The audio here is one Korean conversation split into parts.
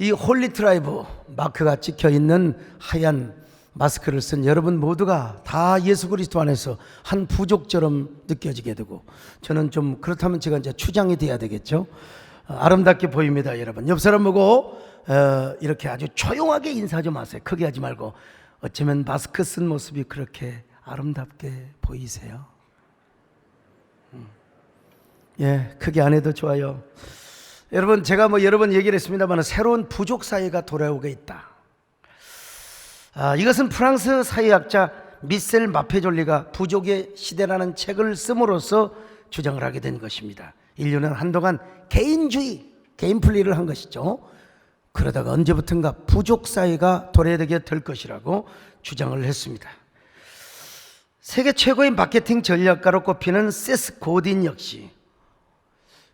이 홀리 트라이브 마크가 찍혀 있는 하얀 마스크를 쓴 여러분 모두가 다 예수 그리스도 안에서 한 부족처럼 느껴지게 되고, 저는 좀 그렇다면 제가 이제 추장이 돼야 되겠죠. 아름답게 보입니다. 여러분 옆 사람 보고 이렇게 아주 조용하게 인사 좀 하세요. 크게 하지 말고. 어쩌면 마스크 쓴 모습이 그렇게 아름답게 보이세요? 예, 크게 안 해도 좋아요. 여러분, 제가 여러 번 얘기를 했습니다만 새로운 부족 사회가 돌아오고 있다. 이것은 프랑스 사회학자 미셀 마페졸리가 부족의 시대라는 책을 씀으로써 주장을 하게 된 것입니다. 인류는 한동안 개인주의, 개인분리를 한 것이죠. 그러다가 언제부턴가 부족 사회가 도래되게 될 것이라고 주장을 했습니다. 세계 최고의 마케팅 전략가로 꼽히는 세스 고딘 역시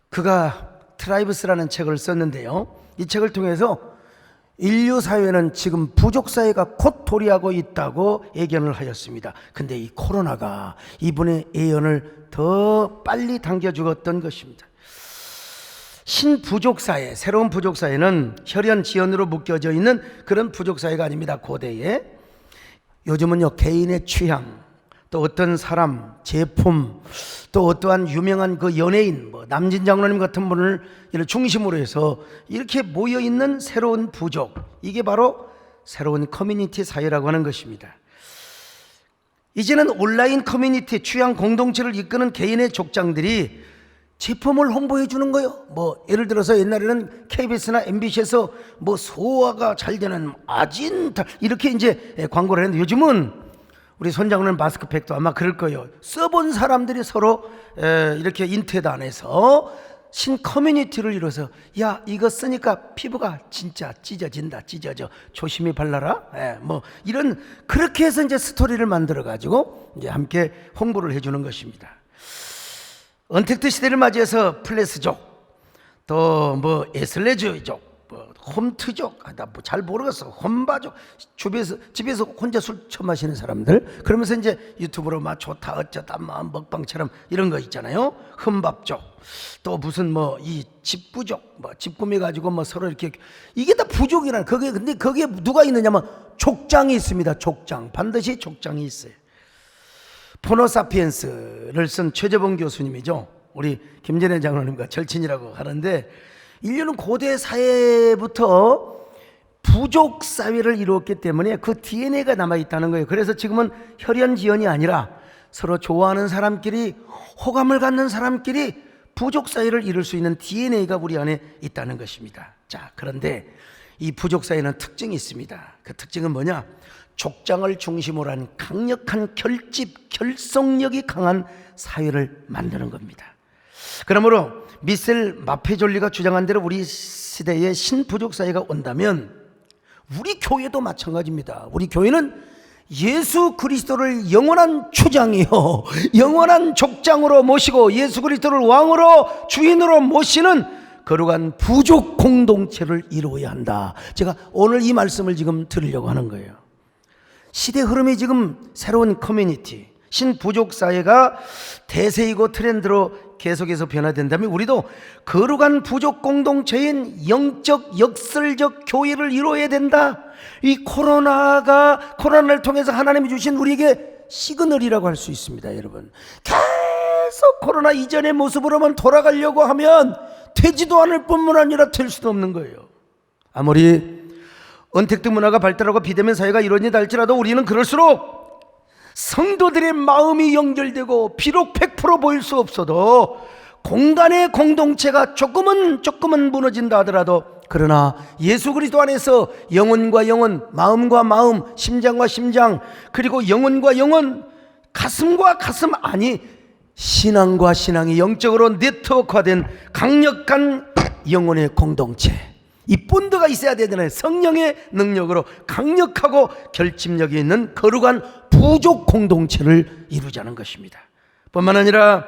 그가 트라이브스라는 책을 썼는데요, 이 책을 통해서 인류 사회는 지금 부족 사회가 곧 도래하고 있다고 예견을 하였습니다. 근데 이 코로나가 이분의 예언을 더 빨리 당겨 죽었던 것입니다. 신부족 사회, 새로운 부족 사회는 혈연 지연으로 묶여져 있는 그런 부족 사회가 아닙니다. 고대에 요즘은요, 개인의 취향, 또 어떤 사람, 제품, 또 어떠한 유명한 그 연예인, 남진 장로님 같은 분을 중심으로 해서 이렇게 모여 있는 새로운 부족, 이게 바로 새로운 커뮤니티 사회라고 하는 것입니다. 이제는 온라인 커뮤니티, 취향 공동체를 이끄는 개인의 족장들이 제품을 홍보해 주는 거예요. 예를 들어서 옛날에는 KBS나 MBC에서 소화가 잘 되는 아진탈 이렇게 이제 광고를 했는데, 요즘은 우리 손장로는 마스크팩도 아마 그럴 거예요. 써본 사람들이 서로 이렇게 인터넷 안에서 신 커뮤니티를 이뤄서, 야, 이거 쓰니까 피부가 진짜 찢어진다, 찢어져, 조심히 발라라. 이런, 그렇게 해서 이제 스토리를 만들어 가지고 이제 함께 홍보를 해주는 것입니다. 언택트 시대를 맞이해서 플래스족, 또 에슬레즈족, 홈트족, 나 잘 모르겠어, 홈바족, 집에서 혼자 술 처마시는 사람들, 그러면서 이제 유튜브로 좋다 어쩌다 먹방처럼 이런 거 있잖아요. 흠밥족, 또 무슨 이 집부족, 집 꾸며가지고 서로 이렇게, 이게 다 부족이라는, 근데 거기에 누가 있느냐면 족장이 있습니다. 족장, 반드시 족장이 있어요. 포노사피엔스를 쓴 최재봉 교수님이죠. 우리 김전혜 장로님과 절친이라고 하는데, 인류는 고대 사회부터 부족 사회를 이루었기 때문에 그 DNA가 남아있다는 거예요. 그래서 지금은 혈연 지연이 아니라 서로 좋아하는 사람끼리, 호감을 갖는 사람끼리 부족 사회를 이룰 수 있는 DNA가 우리 안에 있다는 것입니다. 자, 그런데 이 부족 사회는 특징이 있습니다. 그 특징은 뭐냐? 족장을 중심으로 한 강력한 결속력이 강한 사회를 만드는 겁니다. 그러므로 미셀 마페졸리가 주장한 대로 우리 시대에 신부족 사회가 온다면 우리 교회도 마찬가지입니다. 우리 교회는 예수 그리스도를 영원한 주장이요, 영원한 족장으로 모시고 예수 그리스도를 왕으로 주인으로 모시는 거룩한 부족 공동체를 이루어야 한다. 제가 오늘 이 말씀을 지금 드리려고 하는 거예요. 시대 흐름이 지금 새로운 커뮤니티, 신부족 사회가 대세이고 트렌드로 계속해서 변화된다면 우리도 거룩한 부족 공동체인 영적 역설적 교회를 이루어야 된다. 이 코로나를 통해서 하나님이 주신 우리에게 시그널이라고 할 수 있습니다. 여러분, 계속 코로나 이전의 모습으로만 돌아가려고 하면 되지도 않을 뿐만 아니라 될 수도 없는 거예요. 아무리 언택트 문화가 발달하고 비대면 사회가 이루어진다 할지라도 우리는 그럴수록 성도들의 마음이 연결되고, 비록 100% 보일 수 없어도 공간의 공동체가 조금은 무너진다 하더라도, 그러나 예수 그리스도 안에서 영혼과 영혼, 마음과 마음, 심장과 심장, 그리고 영혼과 영혼, 가슴과 가슴, 아니 신앙과 신앙이 영적으로 네트워크화된 강력한 영혼의 공동체, 이 본드가 있어야 되잖아요. 성령의 능력으로 강력하고 결집력이 있는 거룩한 부족 공동체를 이루자는 것입니다. 뿐만 아니라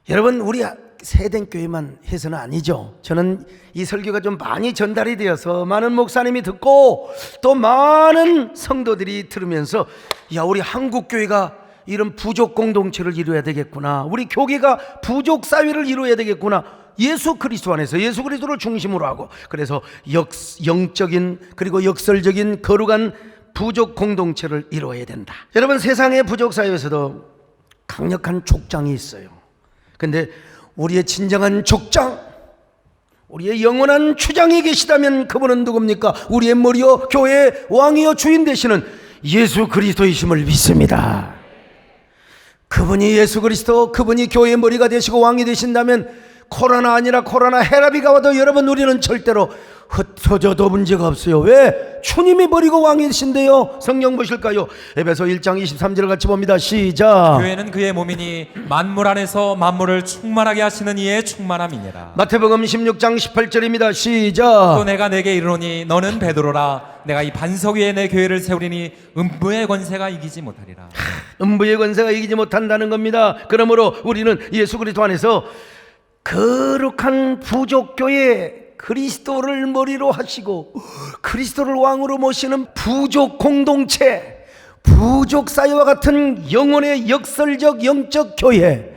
여러분, 우리 세den교회만 해서는 아니죠. 저는 이 설교가 좀 많이 전달이 되어서 많은 목사님이 듣고 또 많은 성도들이 들으면서, 야, 우리 한국교회가 이런 부족 공동체를 이루어야 되겠구나, 우리 교계가 부족 사회를 이루어야 되겠구나, 예수 그리스도 안에서 예수 그리스도를 중심으로 하고, 그래서 영적인 그리고 역설적인 거룩한 부족 공동체를 이루어야 된다. 여러분, 세상의 부족 사회에서도 강력한 족장이 있어요. 근데 우리의 진정한 족장, 우리의 영원한 주장이 계시다면 그분은 누굽니까? 우리의 머리요 교회의 왕이요 주인 되시는 예수 그리스도이심을 믿습니다. 그분이 예수 그리스도, 그분이 교회의 머리가 되시고 왕이 되신다면 코로나 아니라 코로나 헬라비가 와도 여러분, 우리는 절대로 흩어져도 문제가 없어요. 왜? 주님이 머리고 왕이신데요. 성경 보실까요? 에베소 1장 23절을 같이 봅니다. 시작. 교회는 그의 몸이니 만물 안에서 만물을 충만하게 하시는 이의 충만함이니라. 마태복음 16장 18절입니다. 시작. 또 내가 내게 이르노니 너는 베드로라. 내가 이 반석 위에 내 교회를 세우리니 음부의 권세가 이기지 못하리라. 음부의 권세가 이기지 못한다는 겁니다. 그러므로 우리는 예수 그리스도 안에서 거룩한 부족교회, 그리스도를 머리로 하시고 그리스도를 왕으로 모시는 부족 공동체, 부족 사회와 같은 영혼의 역설적 영적 교회,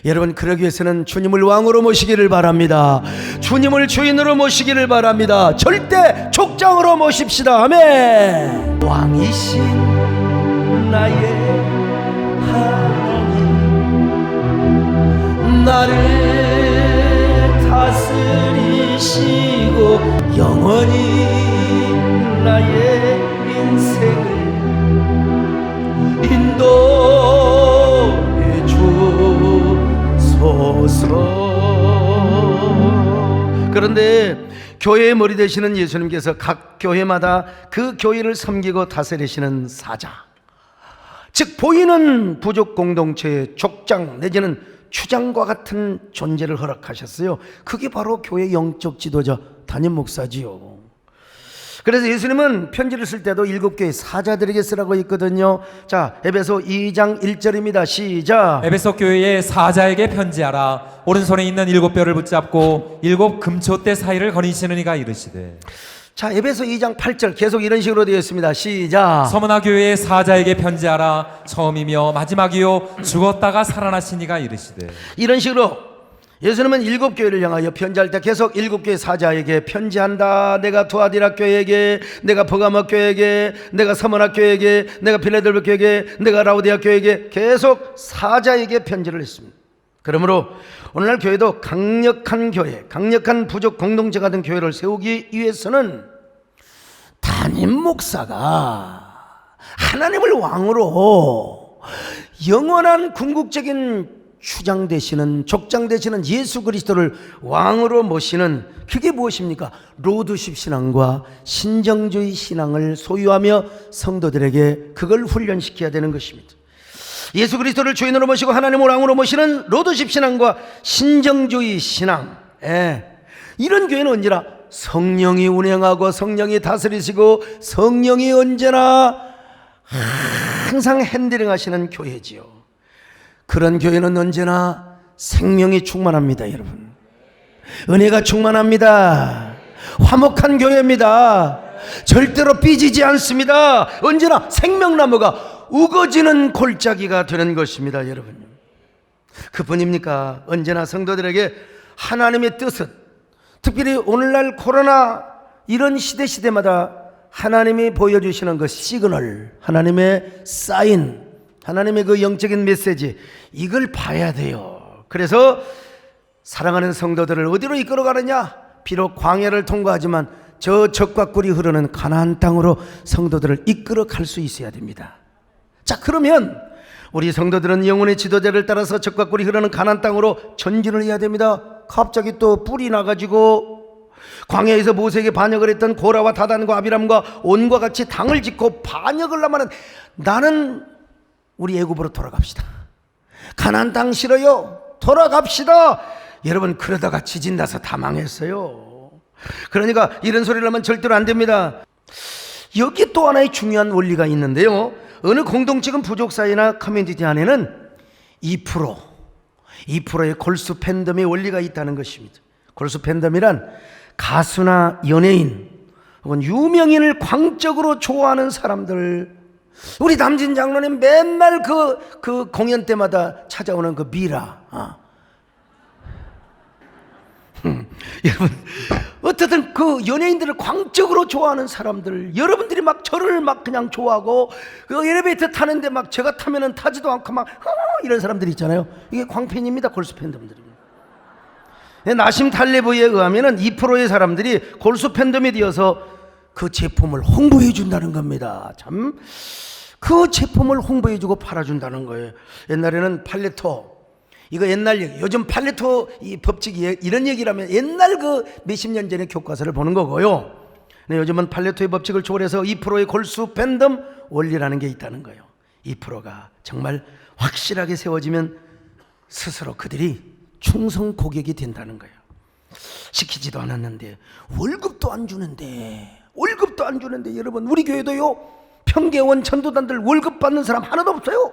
여러분, 그러기 위해서는 주님을 왕으로 모시기를 바랍니다. 주님을 주인으로 모시기를 바랍니다. 절대 족장으로 모십시다. 아멘. 왕이신 나의 하나님, 나를 다스리시고 영원히 나의 인생을 인도해 주소서. 그런데 교회의 머리 되시는 예수님께서 각 교회마다 그 교회를 섬기고 다스리시는 사자, 즉 보이는 부족 공동체의 족장 내지는 추장과 같은 존재를 허락하셨어요. 그게 바로 교회 영적 지도자 담임 목사지요. 그래서 예수님은 편지를 쓸 때도 7교회 사자들에게 쓰라고 했거든요. 자, 에베소 2장 1절입니다. 시작. 에베소 교회의 사자에게 편지하라. 오른손에 있는 7뼈를 붙잡고 7 금초대 사이를 거니시는 이가 이르시되. 자, 에베소 2장 8절 계속 이런 식으로 되어 있습니다. 시작. 서머나 교회의 사자에게 편지하라. 처음이며 마지막이요 죽었다가 살아나신 이가 이르시되. 이런 식으로 예수님은 7교회를 향하여 편지할 때 계속 7교회 사자에게 편지한다. 내가 두아디라 교회에게, 내가 버가모 교회에게, 내가 서머나 교회에게, 내가 빌라델비아 교회에게, 내가 라우디아 교회에게 계속 사자에게 편지를 했습니다. 그러므로 오늘날 교회도 강력한 교회, 강력한 부족 공동체 같은 교회를 세우기 위해서는 담임 목사가 하나님을 왕으로 영원한 궁극적인 추장 되시는, 족장 되시는 예수 그리스도를 왕으로 모시는, 그게 무엇입니까? 로드십 신앙과 신정주의 신앙을 소유하며 성도들에게 그걸 훈련시켜야 되는 것입니다. 예수 그리스도를 주인으로 모시고 하나님을 왕으로 모시는 로드십 신앙과 신정주의 신앙, 이런 교회는 언제나 성령이 운행하고 성령이 다스리시고 성령이 언제나 항상 핸들링 하시는 교회지요. 그런 교회는 언제나 생명이 충만합니다. 여러분, 은혜가 충만합니다. 화목한 교회입니다. 절대로 삐지지 않습니다. 언제나 생명나무가 우거지는 골짜기가 되는 것입니다. 여러분, 그뿐입니까? 언제나 성도들에게 하나님의 뜻은, 특별히 오늘날 코로나 이런 시대마다 하나님이 보여주시는 그 시그널, 하나님의 사인, 하나님의 그 영적인 메시지, 이걸 봐야 돼요. 그래서 사랑하는 성도들을 어디로 이끌어가느냐? 비록 광야를 통과하지만 저 적과 꿀이 흐르는 가나안 땅으로 성도들을 이끌어 갈 수 있어야 됩니다. 자, 그러면 우리 성도들은 영혼의 지도자를 따라서 적과 꿀이 흐르는 가나안 땅으로 전진을 해야 됩니다. 갑자기 또 뿔이 나가지고 광야에서 모세에게 반역을 했던 고라와 다단과 아비람과 온과 같이 당을 짓고 반역을 하면 나는 우리 애굽으로 돌아갑시다. 가나안 땅 싫어요. 돌아갑시다. 여러분, 그러다가 지진 나서 다 망했어요. 그러니까 이런 소리를 하면 절대로 안 됩니다. 여기 또 하나의 중요한 원리가 있는데요, 어느 공동체건 부족사회나 커뮤니티 안에는 2%의 골수 팬덤의 원리가 있다는 것입니다. 골수 팬덤이란 가수나 연예인 혹은 유명인을 광적으로 좋아하는 사람들. 우리 남진 장로님 맨날 그 공연 때마다 찾아오는 그 미라, 여러분, 어떻든 그 연예인들을 광적으로 좋아하는 사람들, 여러분들이 막 저를 막 그냥 좋아하고 그 엘리베이터 타는데 막 제가 타면은 타지도 않고 막 이런 사람들이 있잖아요. 이게 광팬입니다. 골수 팬덤들입니다. 나심 탈레브에 의하면은 2%의 사람들이 골수 팬덤이 되어서 그 제품을 홍보해 준다는 겁니다. 참, 그 제품을 홍보해 주고 팔아 준다는 거예요. 옛날에는 팔레토, 이거 옛날 얘기, 요즘 팔레토 이 법칙이 이런 얘기라면 옛날 그 몇십 년 전의 교과서를 보는 거고요. 근데 요즘은 팔레토의 법칙을 초월해서 2%의 골수 팬덤 원리라는 게 있다는 거예요. 2%가 정말 확실하게 세워지면 스스로 그들이 충성 고객이 된다는 거예요. 시키지도 않았는데 월급도 안 주는데 여러분, 우리 교회도요, 평계원 전도단들 월급 받는 사람 하나도 없어요.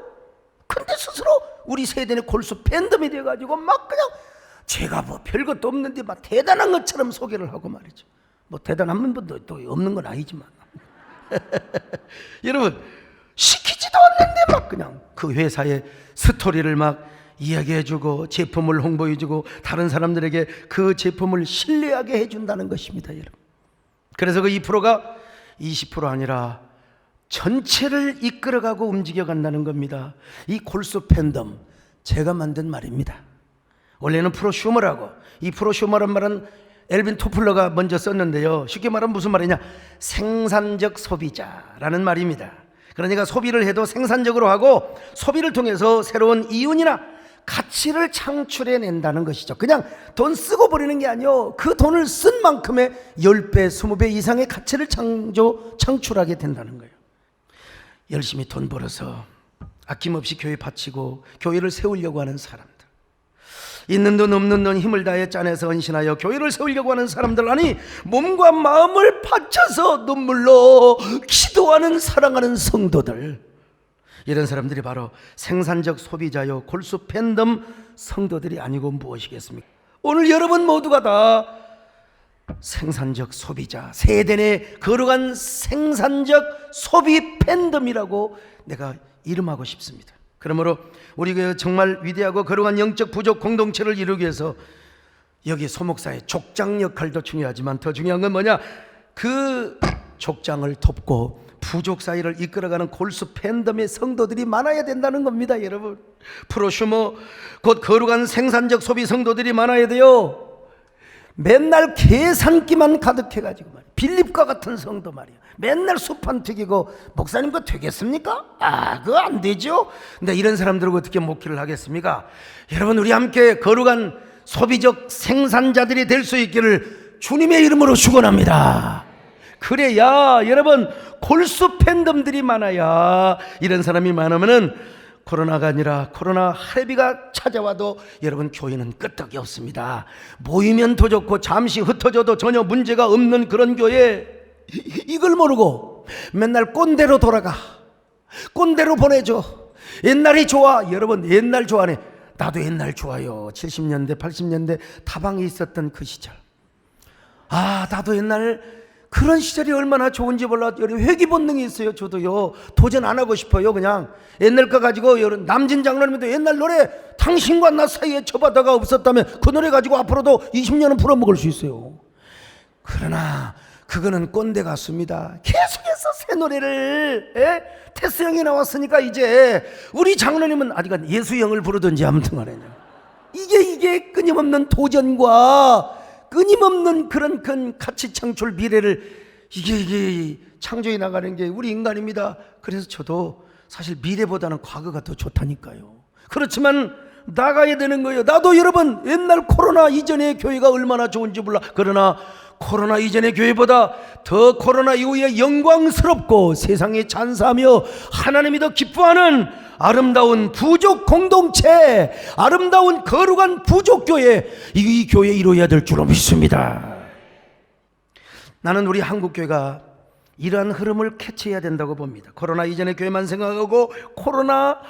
근데 스스로 우리 세대의 골수 팬덤이 돼가지고 막 그냥 제가 뭐 별것도 없는데 막 대단한 것처럼 소개를 하고 말이죠. 뭐 대단한 분도 또 없는 건 아니지만 여러분, 시키지도 않는데 막 그냥 그 회사의 스토리를 막 이야기해주고 제품을 홍보해주고 다른 사람들에게 그 제품을 신뢰하게 해준다는 것입니다, 여러분. 그래서 그 2%가 20% 아니라 전체를 이끌어가고 움직여간다는 겁니다. 이 골수 팬덤, 제가 만든 말입니다. 원래는 프로슈머라고, 이 프로슈머란 말은 엘빈 토플러가 먼저 썼는데요, 쉽게 말하면 무슨 말이냐, 생산적 소비자라는 말입니다. 그러니까 소비를 해도 생산적으로 하고 소비를 통해서 새로운 이윤이나 가치를 창출해낸다는 것이죠. 그냥 돈 쓰고 버리는 게 아니요, 그 돈을 쓴 만큼의 10배, 20배 이상의 가치를 창출하게 된다는 거예요. 열심히 돈 벌어서 아낌없이 교회 바치고 교회를 세우려고 하는 사람들, 있는 돈 없는 돈 힘을 다해 짜내서 헌신하여 교회를 세우려고 하는 사람들, 아니 몸과 마음을 바쳐서 눈물로 기도하는 사랑하는 성도들, 이런 사람들이 바로 생산적 소비자요 골수 팬덤 성도들이 아니고 무엇이겠습니까? 오늘 여러분 모두가 다 생산적 소비자, 세대 내 거룩한 생산적 소비 팬덤이라고 내가 이름하고 싶습니다. 그러므로 우리 교회 정말 위대하고 거룩한 영적 부족 공동체를 이루기 위해서 여기 소목사의 족장 역할도 중요하지만 더 중요한 건 뭐냐, 그 족장을 돕고 부족 사이를 이끌어가는 골수 팬덤의 성도들이 많아야 된다는 겁니다, 여러분. 프로슈머, 곧 거룩한 생산적 소비 성도들이 많아야 돼요. 맨날 계산기만 가득해가지고 말이야, 빌립과 같은 성도 말이야, 맨날 수판 튀기고 목사님 그거 되겠습니까? 그거 안 되죠. 근데 이런 사람들하고 어떻게 목회를 하겠습니까? 여러분, 우리 함께 거룩한 소비적 생산자들이 될 수 있기를 주님의 이름으로 축원합니다. 그래야 여러분, 골수 팬덤들이 많아야, 이런 사람이 많으면은 코로나가 아니라 코로나 할애비가 찾아와도 여러분 교회는 끄떡이 없습니다. 모이면 더 좋고 잠시 흩어져도 전혀 문제가 없는 그런 교회, 이걸 모르고 맨날 꼰대로 돌아가, 꼰대로 보내줘. 옛날이 좋아. 여러분, 옛날 좋아하네. 나도 옛날 좋아요. 70년대 80년대 다방이 있었던 그 시절, 나도 옛날 그런 시절이 얼마나 좋은지 몰라. 회귀 본능이 있어요. 저도요, 도전 안 하고 싶어요. 그냥 옛날 거 가지고, 남진 장로님도 옛날 노래 당신과 나 사이에 저 바다가 없었다면 그 노래 가지고 앞으로도 20년은 풀어먹을 수 있어요. 그러나 그거는 꼰대 같습니다. 계속해서 새 노래를, 테스 형이 나왔으니까 이제 우리 장로님은 아직 예수형을 부르든지 아무튼 간에 이게 끊임없는 도전과 끊임없는 그런 가치 창출 미래를 이게 창조해 나가는 게 우리 인간입니다. 그래서 저도 사실 미래보다는 과거가 더 좋다니까요. 그렇지만 나가야 되는 거예요. 나도 여러분 옛날 코로나 이전의 교회가 얼마나 좋은지 몰라. 그러나 코로나 이전의 교회보다 더 코로나 이후에 영광스럽고 세상에 찬사하며 하나님이 더 기뻐하는 아름다운 부족 공동체, 아름다운 거룩한 부족교회, 이 교회 이루어야 될 줄로 믿습니다. 나는 우리 한국교회가 이러한 흐름을 캐치해야 된다고 봅니다. 코로나 이전의 교회만 생각하고 코로나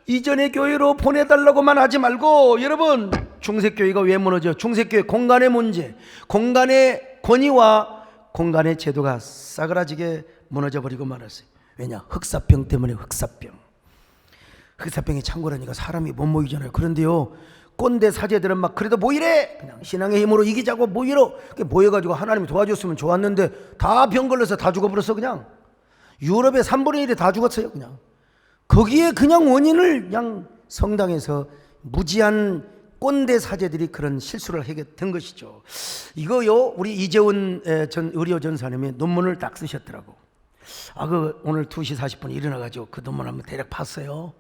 이전의 교회로 보내달라고만 하지 말고, 여러분, 중세교회가 왜 무너져? 중세교회 공간의 문제, 공간의 권위와 공간의 제도가 싸그라지게 무너져버리고 말았어요. 왜냐? 흑사병 때문에. 흑사병이 창궐하니까 사람이 못 모이잖아요. 그런데요, 꼰대 사제들은 막 그래도 뭐 이래 그냥 신앙의 힘으로 이기자고 모이러 모여가지고 하나님이 도와줬으면 좋았는데 다 병 걸려서 다 죽어버렸어. 그냥 유럽의 3분의 1이 다 죽었어요. 그냥 거기에 그냥 원인을 그냥 성당에서 무지한 꼰대 사제들이 그런 실수를 하게 된 것이죠. 이거요 우리 이재훈 전 의료 전사님이 논문을 딱 쓰셨더라고. 오늘 2시 40분에 일어나가지고 그 논문 한번 대략 봤어요.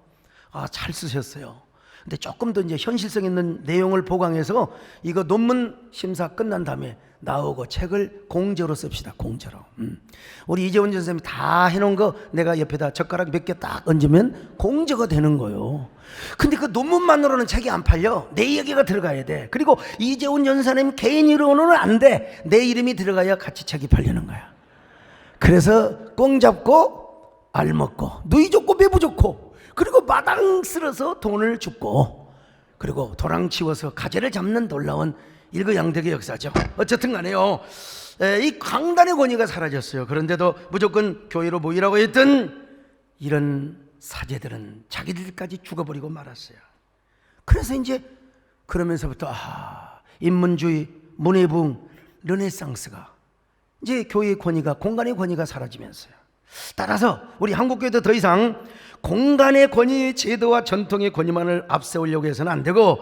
잘 쓰셨어요. 근데 조금 더 이제 현실성 있는 내용을 보강해서 이거 논문 심사 끝난 다음에 나오고 책을 공저로 씁시다. 공저로. 우리 이재훈 선생님이 다 해놓은 거 내가 옆에다 젓가락 몇 개 딱 얹으면 공저가 되는 거예요. 근데 그 논문만으로는 책이 안 팔려. 내 얘기가 들어가야 돼. 그리고 이재훈 전사님 개인 이름으로는 안 돼. 내 이름이 들어가야 같이 책이 팔리는 거야. 그래서 꽁 잡고 알 먹고 누이 좋고 매부 좋고 그리고 마당 쓸어서 돈을 줍고 그리고 도랑 치워서 가재를 잡는 놀라운 일거양득의 역사죠. 어쨌든 간에요 이 강단의 권위가 사라졌어요. 그런데도 무조건 교회로 모이라고 했던 이런 사제들은 자기들까지 죽어버리고 말았어요. 그래서 이제 그러면서부터 인문주의, 문해부흥, 르네상스가 이제 교회의 권위가 공간의 권위가 사라지면서요. 따라서 우리 한국교회도 더 이상 공간의 권위, 제도와 전통의 권위만을 앞세우려고 해서는 안 되고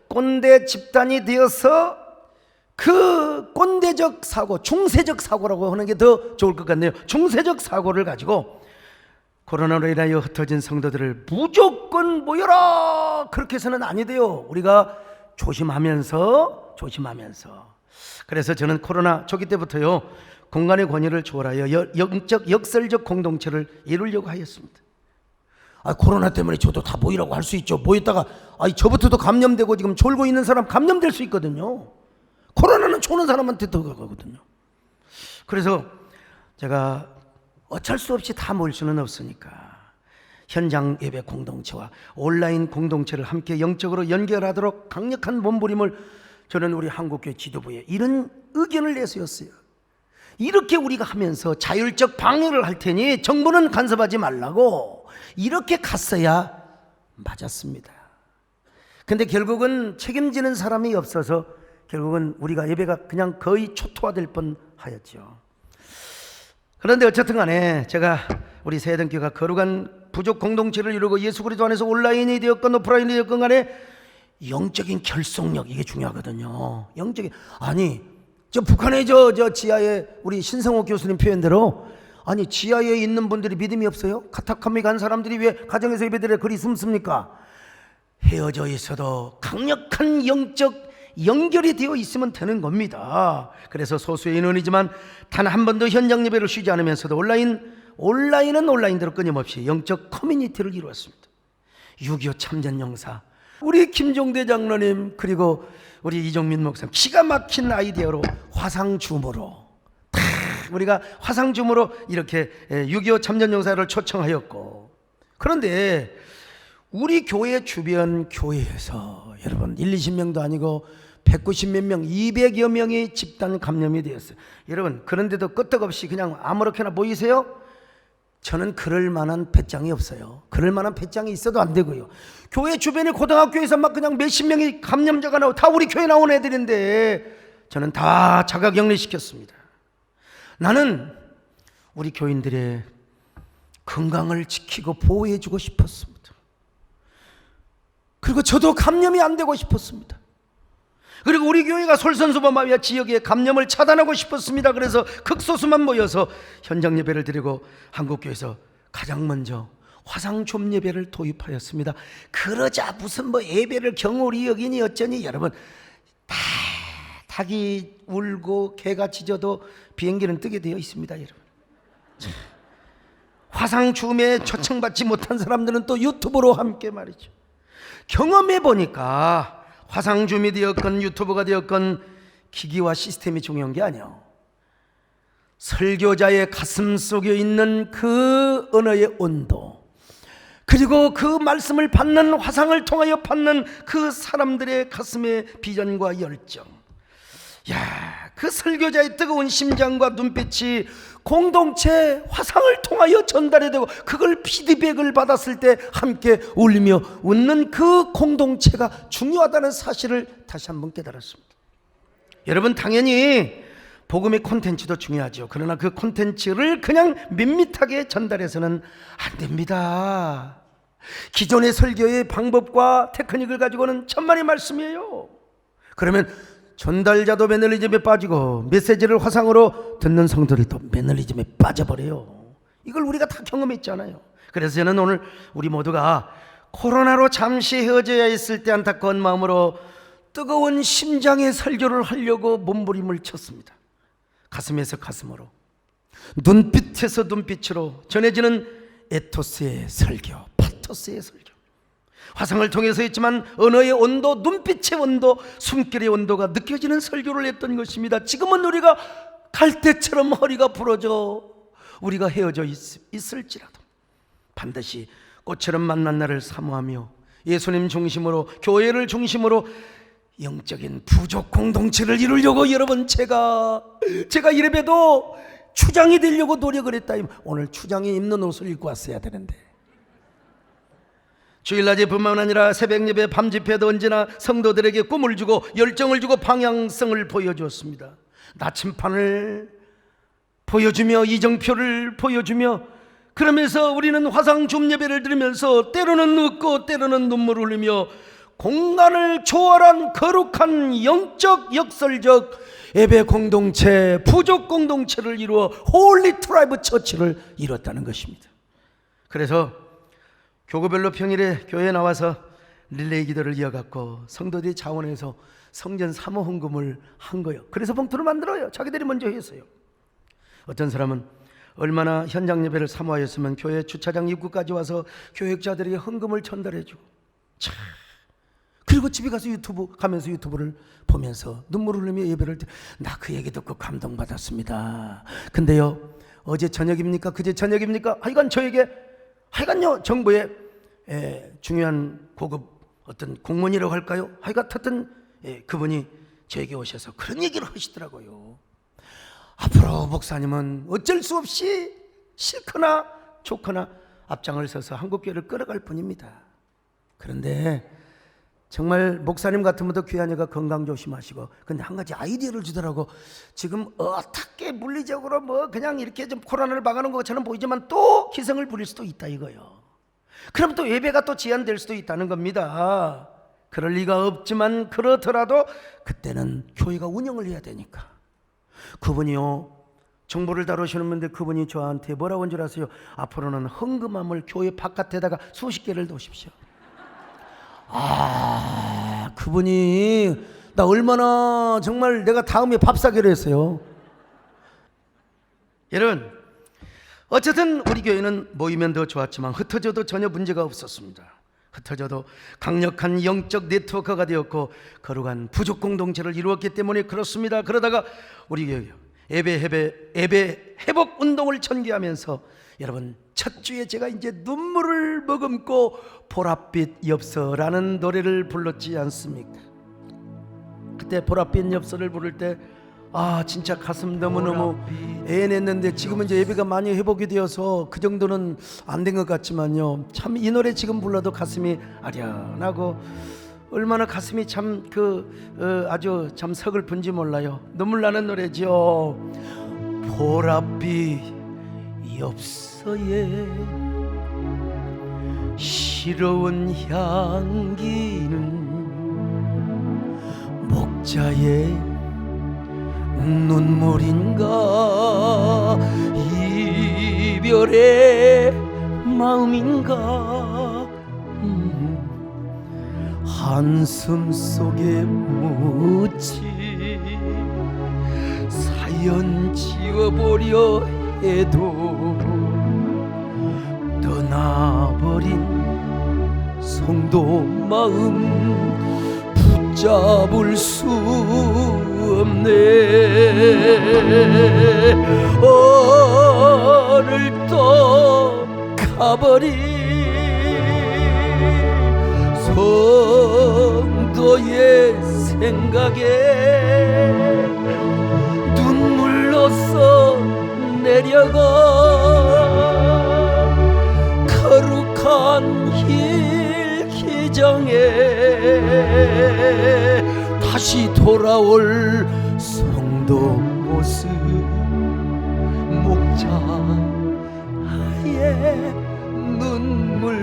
꼰대 집단이 되어서 그 꼰대적 사고, 중세적 사고라고 하는 게 더 좋을 것 같네요. 중세적 사고를 가지고 코로나로 인하여 흩어진 성도들을 무조건 모여라 그렇게 해서는 아니 돼요. 우리가 조심하면서 그래서 저는 코로나 초기 때부터요 공간의 권위를 초월하여 영적 역설적 공동체를 이루려고 하였습니다. 코로나 때문에 저도 다 모이라고 할 수 있죠. 모였다가 저부터도 감염되고 지금 졸고 있는 사람 감염될 수 있거든요. 코로나는 초는 사람한테 더 가거든요. 그래서 제가 어쩔 수 없이 다 모일 수는 없으니까 현장 예배 공동체와 온라인 공동체를 함께 영적으로 연결하도록 강력한 몸부림을 저는 우리 한국교회 지도부에 이런 의견을 내세웠어요. 이렇게 우리가 하면서 자율적 방해를 할 테니 정부는 간섭하지 말라고 이렇게 갔어야 맞았습니다. 근데 결국은 책임지는 사람이 없어서 결국은 우리가 예배가 그냥 거의 초토화될 뻔하였죠. 그런데 어쨌든 간에 제가 우리 세대교회가 거룩한 부족 공동체를 이루고 예수 그리스도 안에서 온라인이 되었건 오프라인이 되었건 간에 영적인 결속력 이게 중요하거든요. 영적인 저 북한의 저 지하에 우리 신성호 교수님 표현대로 지하에 있는 분들이 믿음이 없어요? 카타콤에 간 사람들이 왜 가정에서 예배드려 그리 숨습니까? 헤어져 있어도 강력한 영적 연결이 되어 있으면 되는 겁니다. 그래서 소수의 인원이지만 단 한 번도 현장 예배를 쉬지 않으면서도 온라인은 온라인대로 끊임없이 영적 커뮤니티를 이루었습니다. 6.25 참전용사 우리 김종대 장로님 그리고 우리 이종민 목사님 기가 막힌 아이디어로 화상줌으로 우리가 화상줌으로 이렇게 6.25 참전용사를 초청하였고 그런데 우리 교회 주변 교회에서 여러분 20명도 아니고 190몇 명 200여 명의 집단 감염이 되었어요. 여러분 그런데도 끄떡없이 그냥 아무렇게나 모이세요? 저는 그럴 만한 배짱이 없어요. 그럴 만한 배짱이 있어도 안 되고요. 교회 주변에 고등학교에서 막 그냥 몇십 명의 감염자가 나오고 다 우리 교회 나온 애들인데 저는 다 자가격리시켰습니다. 나는 우리 교인들의 건강을 지키고 보호해주고 싶었습니다. 그리고 저도 감염이 안 되고 싶었습니다. 그리고 우리 교회가 솔선수범하여 지역의 감염을 차단하고 싶었습니다. 그래서 극소수만 모여서 현장 예배를 드리고 한국교회에서 가장 먼저 화상점 예배를 도입하였습니다. 그러자 무슨 예배를 경홀히 여기니 어쩌니 여러분 닭이 울고 개가 짖어도 비행기는 뜨게 되어 있습니다. 여러분 화상줌에 초청받지 못한 사람들은 또 유튜브로 함께 말이죠. 경험해 보니까 화상줌이 되었건 유튜브가 되었건 기기와 시스템이 중요한 게 아니에요. 설교자의 가슴 속에 있는 그 언어의 온도 그리고 그 말씀을 받는 화상을 통하여 받는 그 사람들의 가슴의 비전과 열정 야, 그 설교자의 뜨거운 심장과 눈빛이 공동체 화상을 통하여 전달이 되고 그걸 피드백을 받았을 때 함께 울리며 웃는 그 공동체가 중요하다는 사실을 다시 한번 깨달았습니다. 여러분, 당연히 복음의 콘텐츠도 중요하죠. 그러나 그 콘텐츠를 그냥 밋밋하게 전달해서는 안 됩니다. 기존의 설교의 방법과 테크닉을 가지고는 천만의 말씀이에요. 그러면 전달자도 매너리즘에 빠지고 메시지를 화상으로 듣는 성도들도 매너리즘에 빠져버려요. 이걸 우리가 다 경험했잖아요. 그래서 저는 오늘 우리 모두가 코로나로 잠시 헤어져야 했을 때 안타까운 마음으로 뜨거운 심장의 설교를 하려고 몸부림을 쳤습니다. 가슴에서 가슴으로, 눈빛에서 눈빛으로 전해지는 에토스의 설교, 파토스의 설교. 화상을 통해서 했지만 언어의 온도, 눈빛의 온도, 숨결의 온도가 느껴지는 설교를 했던 것입니다. 지금은 우리가 갈대처럼 허리가 부러져 우리가 헤어져 있을지라도 반드시 꽃처럼 만난 날을 사모하며 예수님 중심으로, 교회를 중심으로 영적인 부족 공동체를 이루려고 여러분, 제가 이래봬도 추장이 되려고 노력을 했다. 오늘 추장이 입는 옷을 입고 왔어야 되는데, 주일낮에뿐만 아니라 새벽 예배, 밤 집회도 언제나 성도들에게 꿈을 주고 열정을 주고 방향성을 보여주었습니다. 나침판을 보여주며 이정표를 보여주며, 그러면서 우리는 화상 줌 예배를 드리면서 때로는 웃고 때로는 눈물을 흘리며 공간을 초월한 거룩한 영적 역설적 예배 공동체, 부족 공동체를 이루어 홀리 트라이브 처치를 이뤘다는 것입니다. 그래서 교구별로 평일에 교회에 나와서 릴레이 기도를 이어갔고 성도들이 자원해서 성전 사모 헌금을 한 거예요. 그래서 봉투를 만들어요. 자기들이 먼저 했어요. 어떤 사람은 얼마나 현장 예배를 사모하였으면 교회 주차장 입구까지 와서 교역자들에게 헌금을 전달해주고, 참, 그리고 집에 가서 유튜브를 보면서 눈물을 흘리며 예배를 나 그 얘기 듣고 감동받았습니다. 근데요, 어제 저녁입니까? 그제 저녁입니까? 하여간요, 정부의 중요한 고급 어떤 공무원이라고 할까요? 하여튼 그분이 저에게 오셔서 그런 얘기를 하시더라고요. 앞으로 목사님은 어쩔 수 없이 싫거나 좋거나 앞장을 서서 한국교회를 끌어갈 뿐입니다. 그런데 정말 목사님 같으면 더 귀한 여가 건강 조심하시고, 근데 한 가지 아이디어를 주더라고. 지금 어떻게 물리적으로 뭐 그냥 이렇게 좀 코로나를 막아놓은 것처럼 보이지만 또 기승을 부릴 수도 있다 이거요. 그럼 또 예배가 또 제한될 수도 있다는 겁니다. 그럴 리가 없지만 그렇더라도 그때는 교회가 운영을 해야 되니까. 그분이요, 정보를 다루시는 분인데 그분이 저한테 뭐라고 한 줄 아세요? 앞으로는 헌금함을 교회 바깥에다가 수십 개를 놓으십시오. 그분이 나 얼마나 정말 내가 다음에 밥 사기로 했어요. 여러분, 어쨌든 우리 교회는 모이면 더 좋았지만 흩어져도 전혀 문제가 없었습니다. 흩어져도 강력한 영적 네트워크가 되었고 거룩한 부족 공동체를 이루었기 때문에 그렇습니다. 그러다가 우리 교회 예배 회복 운동을 전개하면서 여러분, 첫 주에 제가 이제 눈물을 머금고 보랏빛 엽서라는 노래를 불렀지 않습니까? 그때 보랏빛 엽서를 부를 때 진짜 가슴 너무너무 애냈는데, 지금은 이제 예배가 많이 회복이 되어서 그 정도는 안 된 것 같지만요, 참 이 노래 지금 불러도 가슴이 아련하고 얼마나 가슴이 참 아주 참 서글픈지 몰라요. 눈물 나는 노래죠. 보랏빛 엽서에 시러운 향기는 목자의 눈물인가 이별의 마음인가 한숨 속에 묻지 사연 지워보려 해도 떠나버린 성도 마음 붙잡을 수 없네. 오늘도 가버린 성도의 생각에 달려가 거룩한 길 기정에 다시 돌아올 성도 모습 목자의 눈물.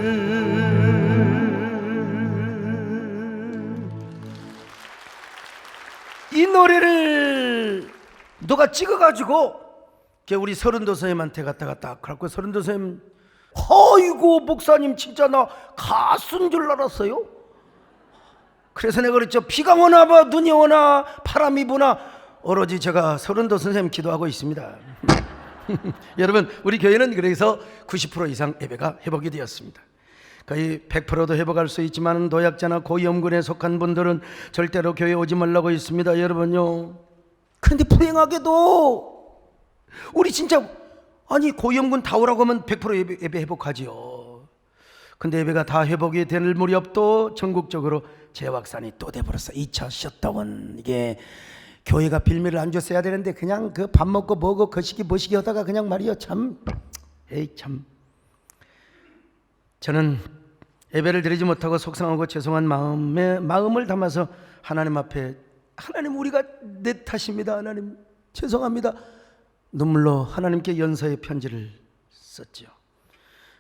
이 노래를 누가 찍어가지고 우리 서른도 선생님한테 갖다가 딱 갖고, 서른도 선생님, 어이구 목사님 진짜 나 가수인 줄 알았어요. 그래서 내가 그랬죠. 비가 오나 봐, 눈이 오나 바람이 부나 오로지 제가 서른도 선생님 기도하고 있습니다. 여러분, 우리 교회는 그래서 90% 이상 예배가 회복이 되었습니다. 거의 100%도 회복할 수 있지만 노약자나 고위험군에 속한 분들은 절대로 교회 오지 말라고 있습니다. 여러분요. 그런데 불행하게도 우리 진짜 고위험군 다 오라고 하면 100% 예배 회복하지요. 근데 예배가 다 회복이 될 무렵도 전국적으로 재확산이 또 돼버렸어. 2차 셧다운. 이게 교회가 빌미를 안 줬어야 되는데 그냥 그 밥 먹고 뭐고 거시기 뭐시기 하다가 그냥 말이요. 참 저는 예배를 드리지 못하고 속상하고 죄송한 마음을 담아서 하나님 앞에, 하나님 우리가 내 탓입니다. 하나님 죄송합니다. 눈물로 하나님께 연서의 편지를 썼죠.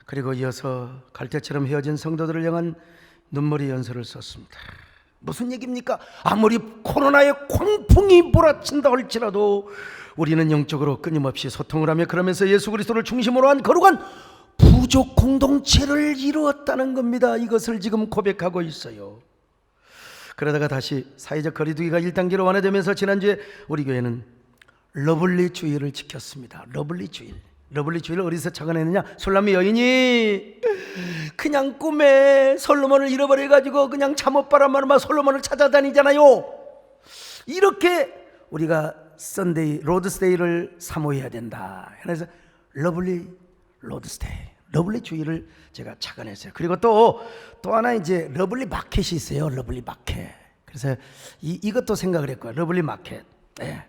그리고 이어서 갈대처럼 헤어진 성도들을 향한 눈물의 연서를 썼습니다. 무슨 얘기입니까? 아무리 코로나의 광풍이 몰아친다 할지라도 우리는 영적으로 끊임없이 소통을 하며 그러면서 예수 그리스도를 중심으로 한 거룩한 부족 공동체를 이루었다는 겁니다. 이것을 지금 고백하고 있어요. 그러다가 다시 사회적 거리두기가 1단계로 완화되면서 지난주에 우리 교회는 러블리 주일을 지켰습니다. 러블리 주일. 러블리 주일을 어디서 착안했느냐? 술람미 여인이 그냥 꿈에 솔로몬을 잃어버려가지고 그냥 잠옷바람만 솔로몬을 찾아다니잖아요. 이렇게 우리가 썬데이, 로드스데이를 사모해야 된다. 그래서 러블리 로드스데이, 러블리 주일을 제가 착안했어요. 그리고 또 하나 이제 러블리 마켓이 있어요. 러블리 마켓. 그래서 이것도 생각을 했고요. 러블리 마켓. 네.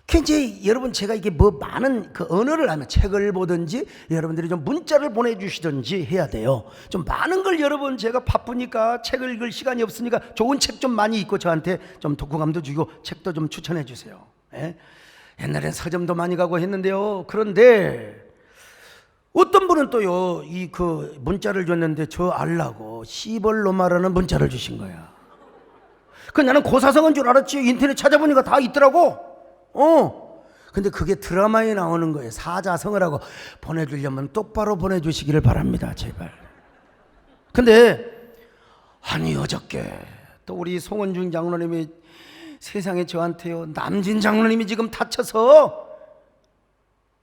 그 이제 여러분, 제가 이게 뭐 많은 그 언어를 하면 책을 보든지 여러분들이 좀 문자를 보내주시든지 해야 돼요. 좀 많은 걸 여러분, 제가 바쁘니까 책을 읽을 시간이 없으니까 좋은 책 좀 많이 읽고 저한테 좀 독후감도 주고 책도 좀 추천해 주세요. 예? 옛날엔 서점도 많이 가고 했는데요. 그런데 어떤 분은 또요, 이 그 문자를 줬는데 저 알라고 시벌로마라는 문자를 주신 거야. 그 나는 고사성인 줄 알았지. 인터넷 찾아보니까 다 있더라고. 근데 그게 드라마에 나오는 거예요. 사자성어라고. 보내주려면 똑바로 보내주시기를 바랍니다. 제발. 근데 아니 어저께 또 우리 송원중 장로님이 세상에 저한테요, 남진 장로님이 지금 다쳐서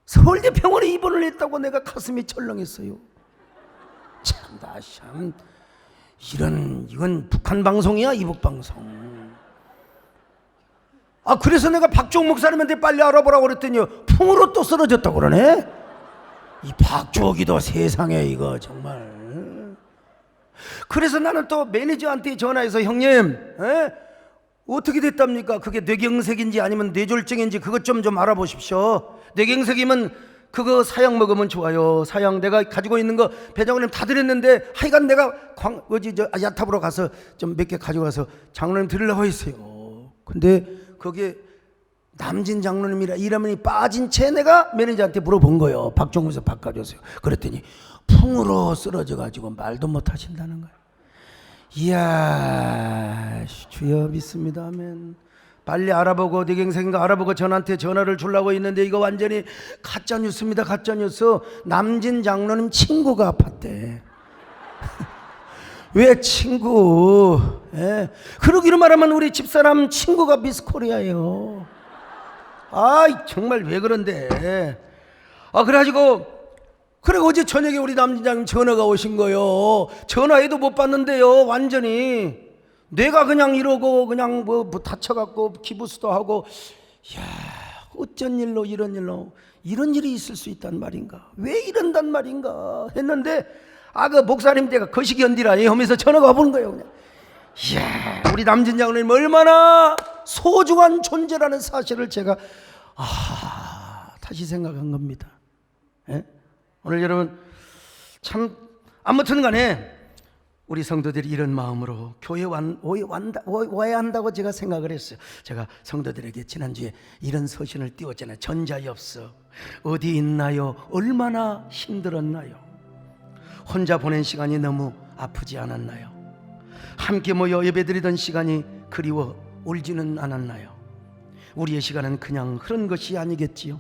서울대 병원에 입원을 했다고 내가 가슴이 철렁했어요. 참 이건 북한 방송이야, 이북 방송. 그래서 내가 박주옥 목사님한테 빨리 알아보라고 그랬더니 풍으로 또 쓰러졌다고 그러네. 이 박주옥이도 세상에 이거 정말. 그래서 나는 또 매니저한테 전화해서 형님, 어떻게 됐답니까? 그게 뇌경색인지 아니면 뇌졸중인지 그것 좀 알아보십시오. 뇌경색이면 그거 사약 먹으면 좋아요. 사약 내가 가지고 있는 거 배장로님 다 드렸는데 하여간 내가 야탑으로 가서 좀 몇 개 가져가서 장로님 드리려고 했어요. 근데 거기에 남진 장로님이라 이름이 빠진 채 내가 매니저한테 물어본 거예요. 박종무에서 바꿔줬어요. 그랬더니 풍으로 쓰러져 가지고 말도 못 하신다는 거예요. 이야, 주여 믿습니다. 아멘. 빨리 알아보고 뇌경색인가 알아보고 저한테 전화를 주려고 했는데 이거 완전히 가짜뉴스입니다. 가짜뉴스. 남진 장로님 친구가 아팠대. 왜 친구? 그러기로 말하면 우리 집사람 친구가 미스코리아예요. 정말 왜 그런데. 그래가지고 어제 저녁에 우리 남진장님 전화가 오신 거예요. 전화해도 못 받는데요. 완전히 내가 그냥 이러고 그냥 뭐 다쳐갖고 기부스도 하고. 야, 어쩐 일로 이런 일이 있을 수 있단 말인가? 왜 이런단 말인가 했는데 그 목사님 제가 거시기 연디라 하면서 전화가 와보는 거예요. 그냥. 이야, 우리 남진 장로님 얼마나 소중한 존재라는 사실을 제가 다시 생각한 겁니다. 예? 오늘 여러분 참 아무튼 간에 우리 성도들이 이런 마음으로 교회 와야 한다고 제가 생각을 했어요. 제가 성도들에게 지난주에 이런 서신을 띄웠잖아요. 전자에 없어. 어디 있나요? 얼마나 힘들었나요? 혼자 보낸 시간이 너무 아프지 않았나요? 함께 모여 예배드리던 시간이 그리워 울지는 않았나요? 우리의 시간은 그냥 흐른 것이 아니겠지요.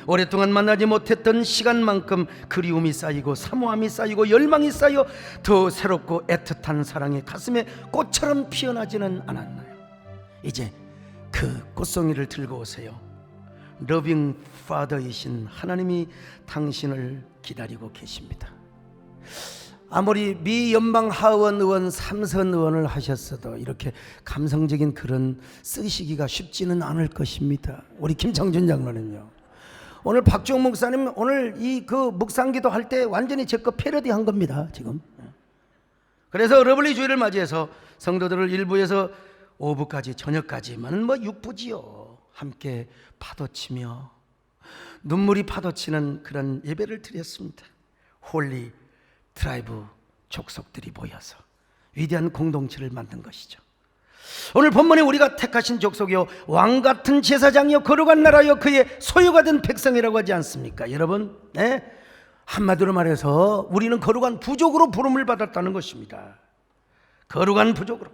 오랫동안 만나지 못했던 시간만큼 그리움이 쌓이고 사모함이 쌓이고 열망이 쌓여 더 새롭고 애틋한 사랑이 가슴에 꽃처럼 피어나지는 않았나요? 이제 그 꽃송이를 들고 오세요. 러빙 파더이신 하나님이 당신을 기다리고 계십니다. 아무리 미 연방 하원 의원, 삼선 의원을 하셨어도 이렇게 감성적인 글은 쓰시기가 쉽지는 않을 것입니다. 우리 김창준 장로님요. 오늘 박주영 목사님 오늘 이 그 묵상기도 할 때 완전히 제 거 패러디한 겁니다. 지금. 그래서 러블리 주일을 맞이해서 성도들을 1부에서 오후까지 저녁까지만 뭐 6부지요. 함께 파도치며 눈물이 파도치는 그런 예배를 드렸습니다. 홀리 트라이브 족속들이 모여서 위대한 공동체를 만든 것이죠. 오늘 본문에 우리가 택하신 족속이요 왕같은 제사장이요 거룩한 나라요 그의 소유가 된 백성이라고 하지 않습니까? 여러분, 네? 한마디로 말해서 우리는 거룩한 부족으로 부름을 받았다는 것입니다. 거룩한 부족으로.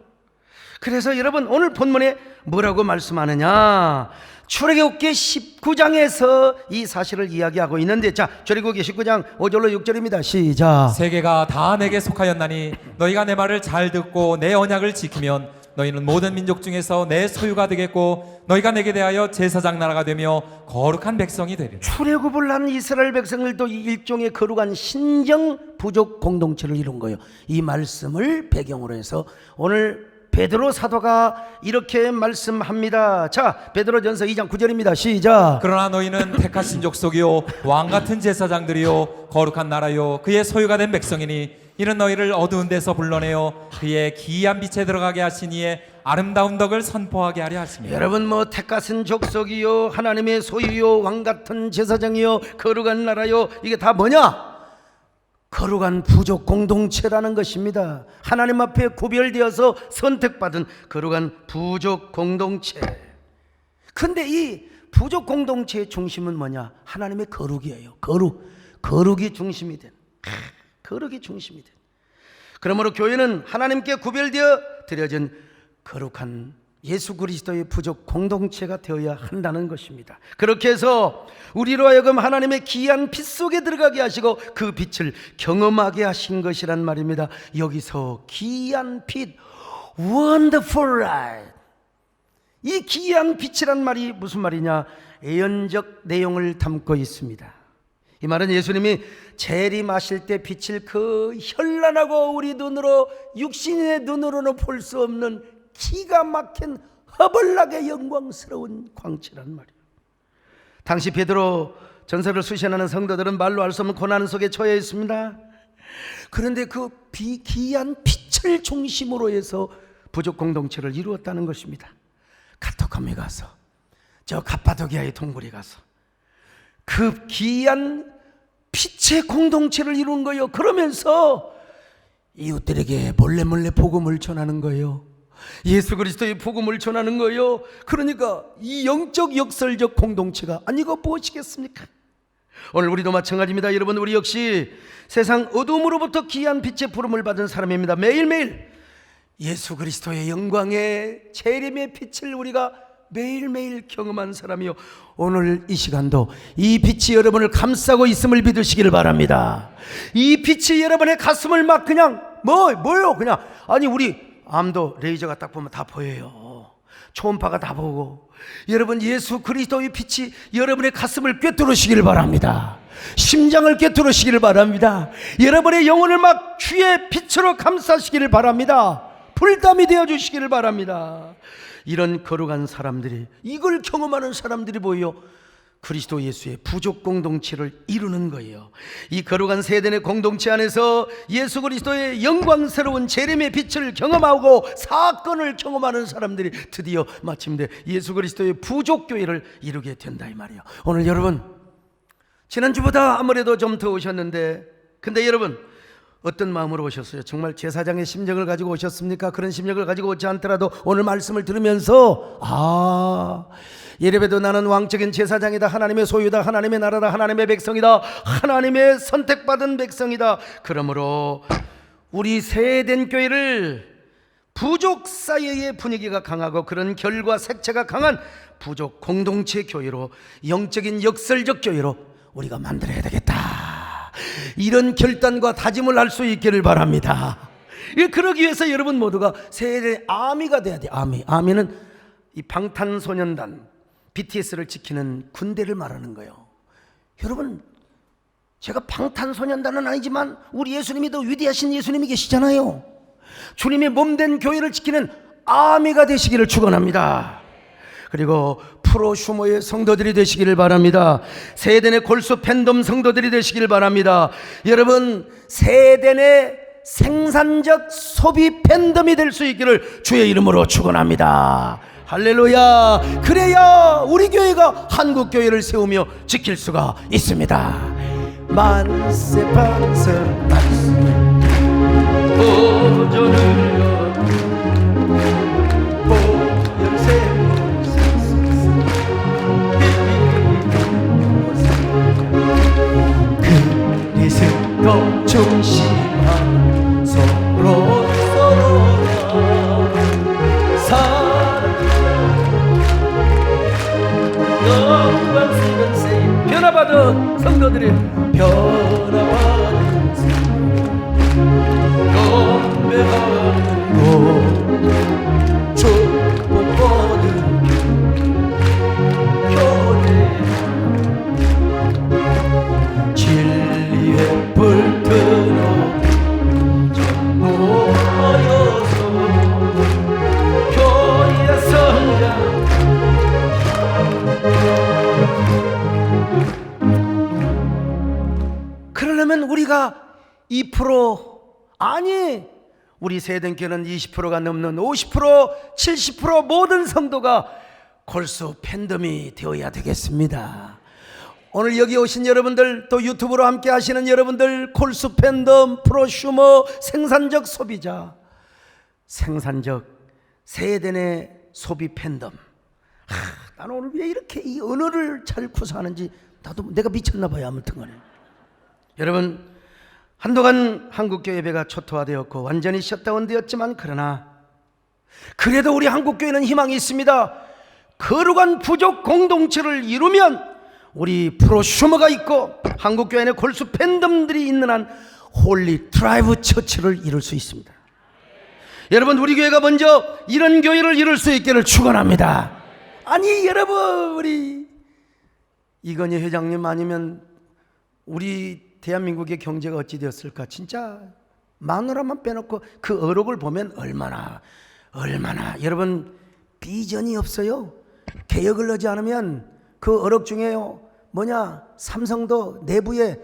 그래서 여러분 오늘 본문에 뭐라고 말씀하느냐? 출애굽기 19장에서 이 사실을 이야기하고 있는데, 자, 출애굽기 19장 5절로 6절입니다. 시작. 세계가 다 내게 속하였나니 너희가 내 말을 잘 듣고 내 언약을 지키면 너희는 모든 민족 중에서 내 소유가 되겠고 너희가 내게 대하여 제사장 나라가 되며 거룩한 백성이 되리라. 출애굽을 한 이스라엘 백성들도 일종의 거룩한 신정 부족 공동체를 이룬 거예요. 이 말씀을 배경으로 해서 오늘 베드로 사도가 이렇게 말씀합니다. 자, 베드로전서 2장 9절입니다. 시작. 그러나 너희는 택하신 족속이요 왕같은 제사장들이요 거룩한 나라요 그의 소유가 된 백성이니 이는 너희를 어두운 데서 불러내어 그의 기이한 빛에 들어가게 하신 이의 아름다운 덕을 선포하게 하려 하십니다. 여러분 뭐 택하신 족속이요 하나님의 소유요 왕같은 제사장이요 거룩한 나라요, 이게 다 뭐냐? 거룩한 부족 공동체라는 것입니다. 하나님 앞에 구별되어서 선택받은 거룩한 부족 공동체. 근데 이 부족 공동체의 중심은 뭐냐? 하나님의 거룩이에요. 거룩이 중심이 된, 거룩이 중심이 된. 그러므로 교회는 하나님께 구별되어 드려진 거룩한 예수 그리스도의 부족 공동체가 되어야 한다는 것입니다. 그렇게 해서 우리로 하여금 하나님의 기이한 빛 속에 들어가게 하시고 그 빛을 경험하게 하신 것이란 말입니다. 여기서 기이한 빛, wonderful light, 이 기이한 빛이란 말이 무슨 말이냐? 예언적 내용을 담고 있습니다. 이 말은 예수님이 재림하실 때 비칠 그 현란하고 우리 눈으로, 육신의 눈으로는 볼 수 없는 기가 막힌 허벌나게 영광스러운 광채란 말이에요. 당시 베드로 전서를 수신하는 성도들은 말로 할 수 없는 고난 속에 처해 있습니다. 그런데 그 기이한 빛을 중심으로 해서 부족 공동체를 이루었다는 것입니다. 카토컴에 가서, 저 갑바도기아의 동굴에 가서 그 기이한 빛의 공동체를 이룬 거예요. 그러면서 이웃들에게 몰래 복음을 전하는 거예요. 예수 그리스도의 복음을 전하는 거예요. 그러니까 이 영적 역설적 공동체가 아니고 무엇이겠습니까? 오늘 우리도 마찬가지입니다. 여러분, 우리 역시 세상 어둠으로부터 귀한 빛의 부름을 받은 사람입니다. 매일매일 예수 그리스도의 영광의 재림의 빛을 우리가 매일매일 경험한 사람이요, 오늘 이 시간도 이 빛이 여러분을 감싸고 있음을 믿으시길 바랍니다. 이 빛이 여러분의 가슴을 막 그냥 뭐요? 그냥, 아니 우리 암도 레이저가 딱 보면 다 보여요. 초음파가 다 보고. 여러분, 예수 그리스도의 빛이 여러분의 가슴을 꿰뚫으시길 바랍니다. 심장을 꿰뚫으시길 바랍니다. 여러분의 영혼을 막 주의 빛으로 감싸시기를 바랍니다. 불담이 되어주시기를 바랍니다. 이런 거룩한 사람들이, 이걸 경험하는 사람들이 보여 그리스도 예수의 부족 공동체를 이루는 거예요. 이 거룩한 세대의 공동체 안에서 예수 그리스도의 영광스러운 재림의 빛을 경험하고 사건을 경험하는 사람들이 드디어 마침내 예수 그리스도의 부족교회를 이루게 된다 이 말이에요. 오늘 여러분, 지난주보다 아무래도 좀 더 오셨는데, 근데 여러분 어떤 마음으로 오셨어요? 정말 제사장의 심정을 가지고 오셨습니까? 그런 심정을 가지고 오지 않더라도 오늘 말씀을 들으면서 예배도 나는 왕적인 제사장이다, 하나님의 소유다, 하나님의 나라다, 하나님의 백성이다, 하나님의 선택받은 백성이다. 그러므로 우리 새해된 교회를 부족 사이의 분위기가 강하고 그런 결과 색채가 강한 부족 공동체 교회로, 영적인 역설적 교회로 우리가 만들어야 되겠다, 이런 결단과 다짐을 할 수 있기를 바랍니다. 그러기 위해서 여러분 모두가 새해의 아미가 돼야 돼요. 아미는 이 방탄소년단 BTS를 지키는 군대를 말하는 거예요. 여러분, 제가 방탄소년단은 아니지만 우리 예수님이 더 위대하신 예수님이 계시잖아요. 주님의 몸된 교회를 지키는 아미가 되시기를 축원합니다. 그리고 프로슈머의 성도들이 되시기를 바랍니다. 세덴의 골수 팬덤 성도들이 되시기를 바랍니다. 여러분, 세덴의 생산적 소비 팬덤이 될 수 있기를 주의 이름으로 축원합니다. 할렐루야. 그래야 우리 교회가 한국 교회를 세우며 지킬 수가 있습니다. 만세 반세 만세 보존을 그리스도 중심한 서로가 영광스러운 새 변화받은 성도들이 변화받은 건배하는 곳 축복받은 교회 진리의 불들어 모여서 교회의 성장 그러려면 우리가 2% 아니 우리 세대교회는 20%가 넘는 50% 70% 모든 성도가 골수 팬덤이 되어야 되겠습니다. 오늘 여기 오신 여러분들, 또 유튜브로 함께 하시는 여러분들, 골수 팬덤, 프로슈머, 생산적 소비자, 생산적 세대의 소비 팬덤. 나는 오늘 왜 이렇게 이 언어를 잘 구사하는지 나도 내가 미쳤나 봐요. 아무튼 간에 여러분, 한동안 한국교회 예배가 초토화되었고 완전히 셧다운되었지만 그러나 그래도 우리 한국교회는 희망이 있습니다. 거룩한 부족 공동체를 이루면 우리 프로슈머가 있고 한국교회 안에 골수 팬덤들이 있는 한 홀리 드라이브 처치를 이룰 수 있습니다. 여러분, 우리 교회가 먼저 이런 교회를 이룰 수 있기를 축원합니다. 아니 여러분, 우리 이건희 회장님 아니면 우리 대한민국의 경제가 어찌 되었을까? 진짜 마누라만 빼놓고 그 어록을 보면 얼마나 여러분 비전이 없어요. 개혁을 하지 않으면 그 어록 중에요 삼성도 내부에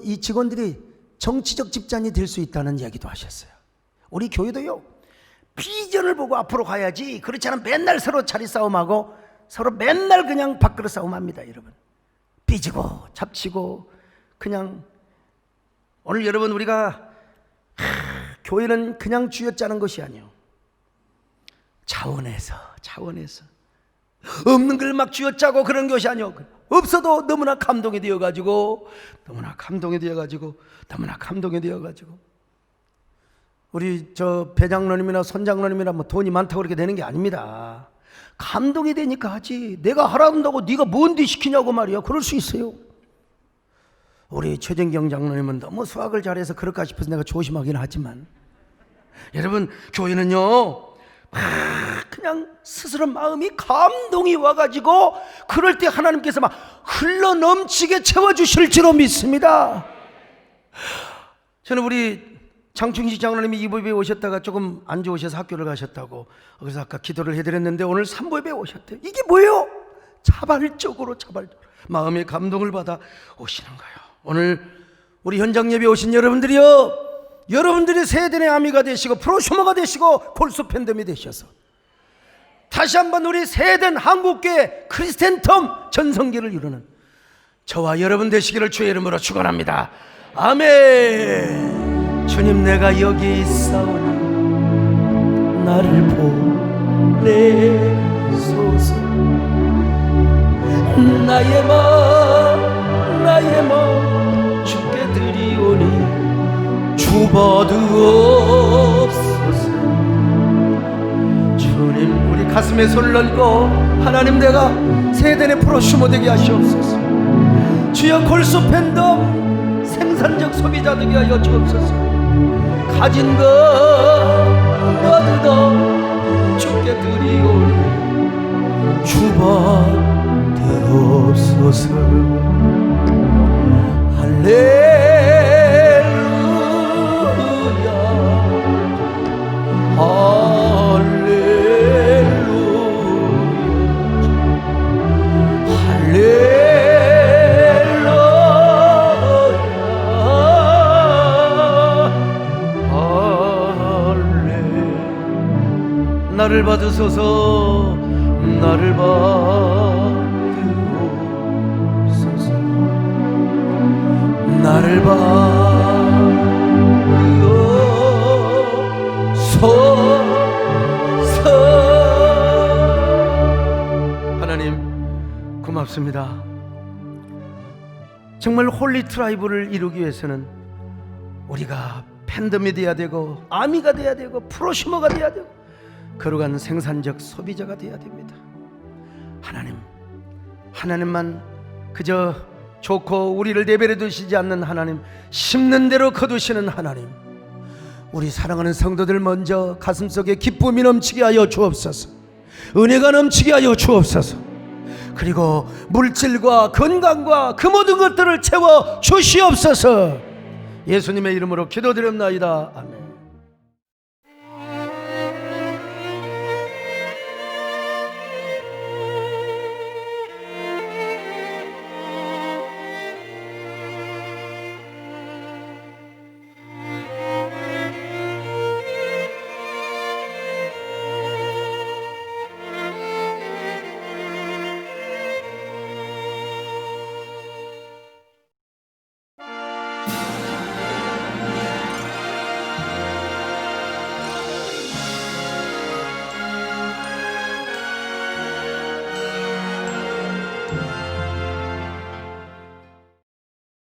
이 직원들이 정치적 집단이 될 수 있다는 이야기도 하셨어요. 우리 교회도요 비전을 보고 앞으로 가야지, 그렇지 않으면 맨날 서로 자리 싸움하고 서로 맨날 그냥 밥그릇 싸움합니다. 여러분, 삐지고 잡치고 그냥. 오늘 여러분, 우리가 교회는 그냥 쥐어짜는 것이 아니에요. 차원에서 없는 걸 막 쥐어짜고 그런 것이 아니에요. 없어도 너무나 감동이 되어가지고 우리 배장로님이나 손장로님이나 돈이 많다고 그렇게 되는 게 아닙니다. 감동이 되니까 하지. 내가 하라는다고 네가 뭔데 시키냐고 말이야. 그럴 수 있어요. 우리 최정경 장로님은 너무 수학을 잘해서 그럴까 싶어서 내가 조심하긴 하지만, 여러분, 교회는요 그냥 스스로 마음이 감동이 와가지고 그럴 때 하나님께서 막 흘러넘치게 채워주실 줄로 믿습니다. 저는 우리 장충식 장로님이 2부에 오셨다가 조금 안 좋으셔서 학교를 가셨다고, 그래서 아까 기도를 해드렸는데 오늘 3부에 오셨대요. 이게 뭐예요? 자발적으로 마음의 감동을 받아 오시는 거예요. 오늘 우리 현장 예배 오신 여러분들이요, 여러분들이 세대의 아미가 되시고 프로슈머가 되시고 골수 팬덤이 되셔서 다시 한번 우리 세된 한국계 크리스텐텀 전성기를 이루는 저와 여러분 되시기를 주의 이름으로 축원합니다. 아멘. 주님, 내가 여기 있사오니 나를 보내소서. 나의 마음 주께 드리오니 주받으옵소서. 주님, 우리 가슴에 손을 얹고 하나님, 내가 세대의 프로슈머 되게 하시옵소서. 주여, 골수 팬덤 생산적 소비자 되게 하여 주옵소서. 가진 것 얻어 주께 드리오니 주받으옵소서. 할렐루야, 할렐루야, 할렐루야. 나를 받으소서. 나를 받으옵소서. 나를 받으옵소서. 하나님, 고맙습니다. 정말 홀리 트라이브를 이루기 위해서는 우리가 팬덤이 돼야 되고 아미가 돼야 되고 프로슈머가 돼야 되고 거룩한 생산적 소비자가 돼야 됩니다. 하나님만 그저 좋고 우리를 내버려 두시지 않는 하나님, 심는 대로 거두시는 하나님, 우리 사랑하는 성도들 먼저 가슴속에 기쁨이 넘치게 하여 주옵소서. 은혜가 넘치게 하여 주옵소서. 그리고 물질과 건강과 그 모든 것들을 채워 주시옵소서. 예수님의 이름으로 기도드렸나이다. 아멘.